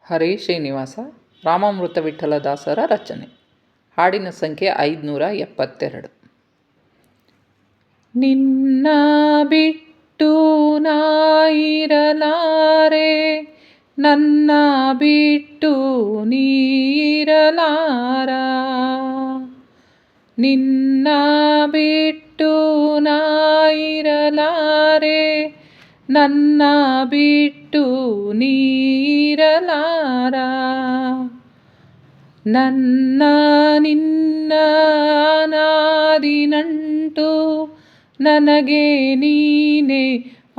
ಹರೇ ಶ್ರೀನಿವಾಸ ರಾಮಾಮೃತ ವಿಠಲದಾಸರ ರಚನೆ. ಹಾಡಿನ ಸಂಖ್ಯೆ 572. ನಿನ್ನ ಬಿಟ್ಟು ನಾ ಇರಲಾರೆ, ನನ್ನ ಬಿಟ್ಟು ನೀರಲಾರ. ನಿನ್ನ ಬಿಟ್ಟು ನಾ ಇರಲಾರೆ, ನನ್ನ ಬಿಟ್ಟು ನೀರಲಾರ. ನನ್ನ ನಿನ್ನ ಅನಾದಿ ನಂಟು, ನನಗೆ ನೀನೆ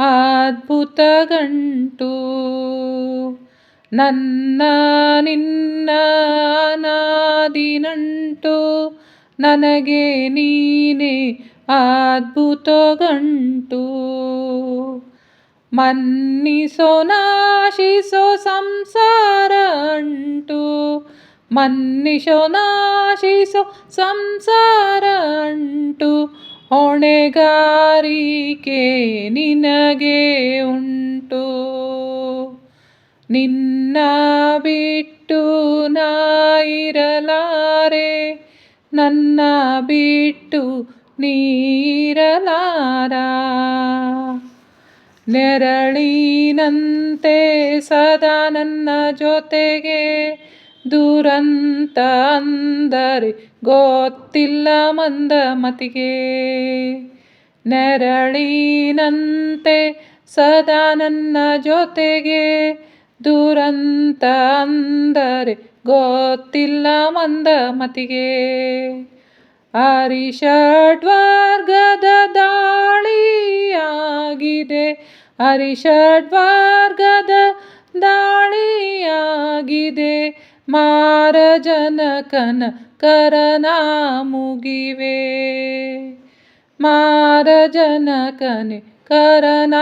ಅದ್ಭುತ ಗಂಟು. ನನ್ನ ನಿನ್ನ ಅನಾದಿ ನಂಟು, ನನಗೆ ನೀನೆ ಅದ್ಭುತ ಗಂಟು. ಮನ್ನಿಸೋ ನಾಶಿಸೋ ಸಂಸಾರ ಅಂಟು, ಮನ್ನಿಸೋ ನಾಶಿಸೋ ಸಂಸಾರ ಅಂಟು. ಹೊಣೆಗಾರಿಕೆ ನಿನಗೆ ಉಂಟು. ನಿನ್ನ ಬಿಟ್ಟು ನಾ ಇರಲಾರೆ, ನನ್ನ ಬಿಟ್ಟು ನೀರಲಾರ. ನೆರಳಿನಂತೆ ಸದಾ ನನ್ನ ಜೊತೆಗೆ, ದುರಂತ ಅಂದರೆ ಗೊತ್ತಿಲ್ಲ ಮಂದಮತಿಗೆ. ನೆರಳಿನಂತೆ ಸದಾ ನನ್ನ ಜೊತೆಗೆ, ದುರಂತ ಅಂದರೆ ಗೊತ್ತಿಲ್ಲ ಮಂದಮತಿಗೆ. ಅರಿಷಡ್ವರ್ಗದ ದಾಳಿಯಾಗಿದೆ, ಅರಿಷಡ್ವರ್ಗದ ದಾಳಿಯಾಗಿದೆ. ಮಾರಜನಕನ ಕರನ ಮುಗಿವೆ, ಮಾರಜನಕನೆ ಕರನ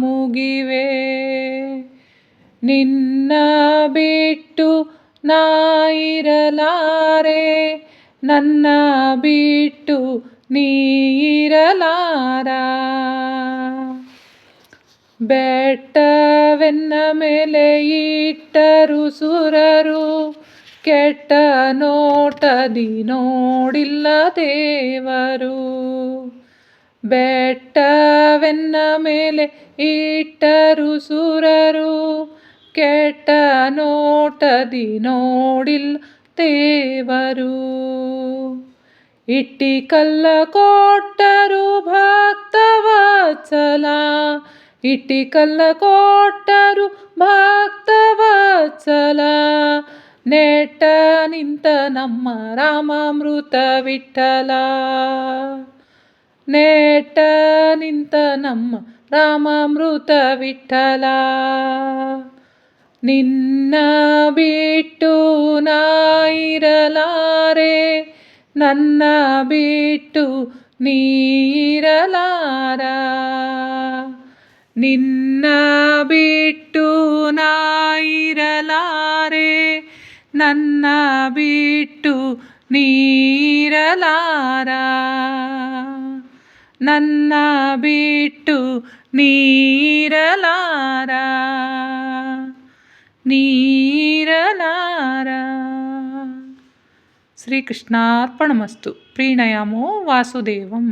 ಮುಗಿವೆ. ನಿನ್ನ ಬಿಟ್ಟು ನಾ ಇರಲಾರೆ, ನನ್ನ ಬಿಟ್ಟು ನೀರಲಾರ. ಬೆಟ್ಟವೆನ್ನ ಮೇಲೆ ಇಟ್ಟರು ಸುರರು, ಕೆಟ್ಟ ನೋಟದಿ ನೋಡಿಲ್ಲ ದೇವರು. ಬೆಟ್ಟವೆನ್ನ ಮೇಲೆ ಇಟ್ಟರು ಸುರರು, ಕೆಟ್ಟ ನೋಟದಿ ನೋಡಿಲ್ಲ ದೇವರು. ಇಟ್ಟಿಕಲ್ಲ ಕೊಟ್ಟರು ಭಕ್ತವತ್ಸಲ, ಇಟ್ಟಿಕಲ್ಲ ಕೊಟ್ಟರು ಭಕ್ತವತ್ಸಲ. ನೆಟ್ಟ ನಿಂತ ನಮ್ಮ ರಾಮಾಮೃತ ವಿಠಲ, ನೆಟ್ಟ ನಿಂತ ನಮ್ಮ ರಾಮಾಮೃತ ವಿಠಲ. ನಿನ್ನ ಬಿಟ್ಟು ನಾ ಇರಲಾರೆ, ನನ್ನ ಬಿಟ್ಟು ನೀರಲಾರ. ನಿನ್ನ ಬಿಟ್ಟು ನಾ ಇರಲಾರೆ, ನನ್ನ ಬಿಟ್ಟು ನೀರಲಾರ. ನನ್ನ ಬಿಟ್ಟು ನೀರಲಾರ, ನೀರಲಾರ. ಶ್ರೀಕೃಷ್ಣಾರ್ಪಣಮಸ್ತು. ಪ್ರೀಣಯಾಮೋ ವಾಸುದೇವಂ.